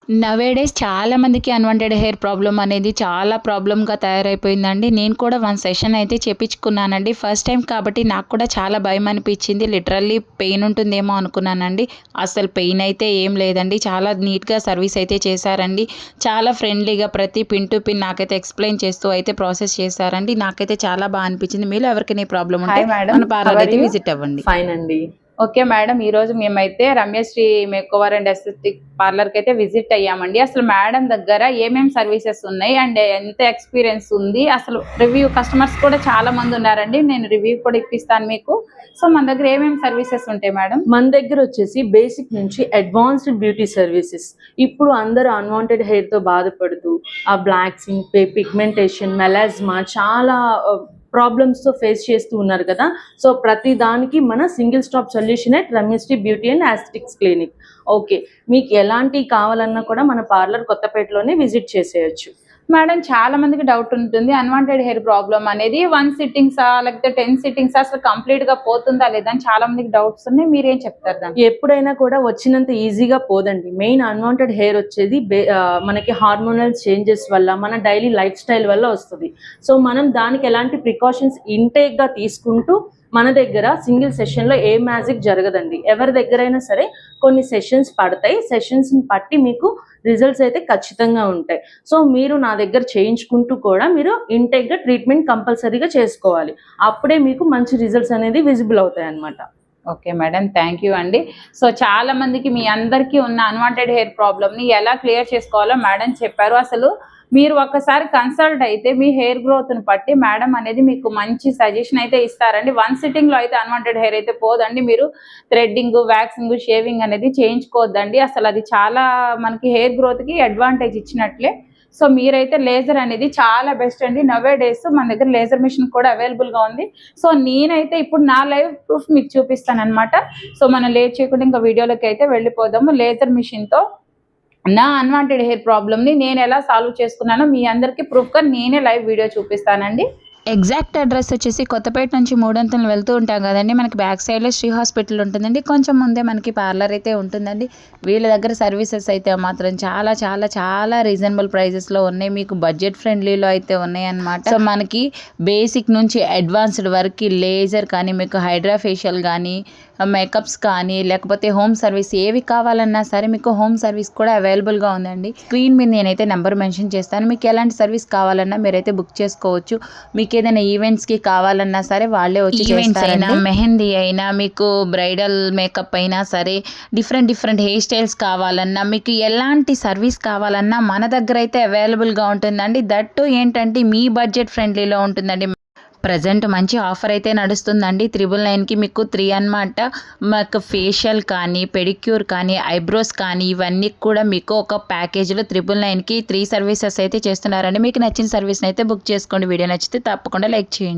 Nowadays చాలా మందికి unwanted hair problem అనేది చాలా ప్రాబ్లమ్‌గా తయారైపోయిందండి. నేను కూడా 1 సెషన్ అయితే చేపించుకున్నానండి. ఫస్ట్ టైం కాబట్టి నాకు కూడా చాలా భయమనిపించింది. లిటరల్లీ పెయిన్ ఉంటుందేమో అనుకున్నానండి. అసలు పెయిన్ అయితే ఏం లేదండి. చాలా నీట్‌గా సర్వీస్ అయితే చేశారండి. చాలా ఫ్రెండ్లీగా ప్రతి పిన్ టు పిన్ నాకైతే ఎక్స్‌ప్లెయిన్ చేస్తూ అయితే ప్రాసెస్ చేశారండి. నాకైతే చాలా అనిపించింది. మీలో ఎవరికైనా ఈ ప్రాబ్లమ్ ఉంటే హాయ్ మేడం, మన పార్లర్ అయితే విజిట్ అవ్వండి. ఫైన్ అండి. ఓకే మేడం, ఈరోజు మేమైతే రమ్యశ్రీ మేకోవర్ అండ్ ఎస్థెటిక్ పార్లర్కి అయితే విజిట్ అయ్యామండి. అసలు మేడం దగ్గర ఏమేమి సర్వీసెస్ ఉన్నాయి అండ్ ఎంత ఎక్స్పీరియన్స్ ఉంది, అసలు రివ్యూ కస్టమర్స్ కూడా చాలా మంది ఉన్నారండి. నేను రివ్యూ కూడా ఇప్పిస్తాను మీకు. సో మన దగ్గర ఏమేమి సర్వీసెస్ ఉంటాయి మేడం? మన దగ్గర వచ్చేసి బేసిక్ నుంచి అడ్వాన్స్డ్ బ్యూటీ సర్వీసెస్. ఇప్పుడు అందరూ అన్వాంటెడ్ హెయిర్తో బాధపడుతూ ఆ బ్లాక్సింగ్, పిగ్మెంటేషన్, మెలాజ్మా చాలా ప్రాబ్లమ్స్తో ఫేస్ చేస్తూ ఉన్నారు కదా. సో ప్రతి దానికి మన single stop solution at Ramyasri beauty and aesthetics clinic. Okay, మీకు ఎలాంటి కావాలన్నా కూడా మన పార్లర్ కొత్తపేటలోనే విజిట్ చేసేయచ్చు. మేడం, చాలా మందికి డౌట్ ఉంటుంది, అన్వాంటెడ్ హెయిర్ ప్రాబ్లమ్ అనేది 1 సిట్టింగ్సా లేకపోతే 10 సిట్టింగ్సా, అసలు కంప్లీట్ గా పోతుందా లేదా అని చాలా మందికి డౌట్స్ ఉన్నాయి. మీరేం చెప్తారు దాన్ని? ఎప్పుడైనా కూడా వచ్చినంత ఈజీగా పోదండి. మెయిన్ అన్వాంటెడ్ హెయిర్ వచ్చేది మనకి హార్మోనల్ చేంజెస్ వల్ల, మన డైలీ లైఫ్ స్టైల్ వల్ల వస్తుంది. సో మనం దానికి ఎలాంటి ప్రికాషన్స్ ఇంటేక్గా తీసుకుంటూ, మన దగ్గర సింగిల్ సెషన్లో ఏ మ్యాజిక్ జరగదండి. ఎవరి దగ్గరైనా సరే కొన్ని సెషన్స్ పడతాయి. సెషన్స్ని బట్టి మీకు రిజల్ట్స్ అయితే ఖచ్చితంగా ఉంటాయి. సో మీరు నా దగ్గర చేయించుకుంటూ కూడా మీరు ఇంటేక్గా ట్రీట్మెంట్ కంపల్సరీగా చేసుకోవాలి. అప్పుడే మీకు మంచి రిజల్ట్స్ అనేది విజిబుల్ అవుతాయి అన్నమాట. ఓకే మేడం, థ్యాంక్ యూ అండి. సో చాలా మందికి, మీ అందరికీ ఉన్న అన్వాంటెడ్ హెయిర్ ప్రాబ్లమ్ని ఎలా క్లియర్ చేసుకోవాలో మేడం చెప్పారు. అసలు మీరు ఒక్కసారి కన్సల్ట్ అయితే మీ హెయిర్ గ్రోత్ని బట్టి మేడం అనేది మీకు మంచి సజెషన్ అయితే ఇస్తారండి. 1 సిట్టింగ్లో అయితే అన్వాంటెడ్ హెయిర్ అయితే పోదండి. మీరు థ్రెడ్డింగ్, వ్యాక్సింగ్, షేవింగ్ అనేది చేయించుకోవద్దండి. అసలు అది చాలా మనకి హెయిర్ గ్రోత్కి అడ్వాంటేజ్ ఇచ్చినట్లే. సో మీరైతే లేజర్ అనేది చాలా బెస్ట్ అండి. నవే డేస్ మన దగ్గర లేజర్ మిషన్ కూడా అవైలబుల్గా ఉంది. సో నేనైతే ఇప్పుడు నా లైవ్ ప్రూఫ్ మీకు చూపిస్తాను అనమాట. సో మనం లేట్ చేయకుండా ఇంకా వీడియోలోకి అయితే వెళ్ళిపోదాము. లేజర్ మిషన్తో నా అన్వాంటెడ్ హెయిర్ ప్రాబ్లమ్ని నేను ఎలా సాల్వ్ చేసుకున్నానో మీ అందరికీ ప్రూఫ్గా నేనే లైవ్ వీడియో చూపిస్తానండి. ఎగ్జాక్ట్ అడ్రస్ వచ్చేసి కొత్తపేట నుంచి 3 అంతలు వెళ్తూ ఉంటాం కదండి. మనకి బ్యాక్ సైడ్లో శ్రీ హాస్పిటల్ ఉంటుందండి. కొంచెం ముందే మనకి పార్లర్ అయితే ఉంటుందండి. వీళ్ళ దగ్గర సర్వీసెస్ అయితే మాత్రం చాలా చాలా చాలా రీజనబుల్ ప్రైజెస్లో ఉన్నాయి. మీకు బడ్జెట్ ఫ్రెండ్లీలో అయితే ఉన్నాయి అన్నమాట. సో మనకి బేసిక్ నుంచి అడ్వాన్స్డ్ వరకు లేజర్ కానీ, మీకు హైడ్రా ఫేషియల్ కానీ, మేకప్స్ కానీ, లేకపోతే హోమ్ సర్వీస్ ఏవి కావాలన్నా సరే మీకు హోమ్ సర్వీస్ కూడా అవైలబుల్గా ఉందండి. స్క్రీన్ మీద నేనైతే నెంబర్ మెన్షన్ చేస్తాను. మీకు ఎలాంటి సర్వీస్ కావాలన్నా మీరైతే బుక్ చేసుకోవచ్చు. మీకు ఏదైనా ఈవెంట్స్కి కావాలన్నా సరే వాళ్ళే వచ్చి ఈవెంట్స్ అయినా, మెహందీ అయినా, మీకు బ్రైడల్ మేకప్ అయినా సరే, డిఫరెంట్ హెయిర్ స్టైల్స్ కావాలన్నా, మీకు ఎలాంటి సర్వీస్ కావాలన్నా మన దగ్గర అయితే అవైలబుల్గా ఉంటుందండి. దట్టు ఏంటంటే మీ బడ్జెట్ ఫ్రెండ్లీలో ఉంటుందండి. ప్రజెంట్ మంచి ఆఫర్ అయితే నడుస్తుందండి. 999కి మీకు 3 అన్నమాట. మాకు ఫేషియల్ కానీ, పెడిక్యూర్ కానీ, ఐబ్రోస్ కానీ ఇవన్నీ కూడా మీకు ఒక ప్యాకేజీలో 999కి 3 సర్వీసెస్ అయితే చేస్తున్నారండి. మీకు నచ్చిన సర్వీస్ని అయితే బుక్ చేసుకోండి. వీడియో నచ్చితే తప్పకుండా లైక్ చేయండి.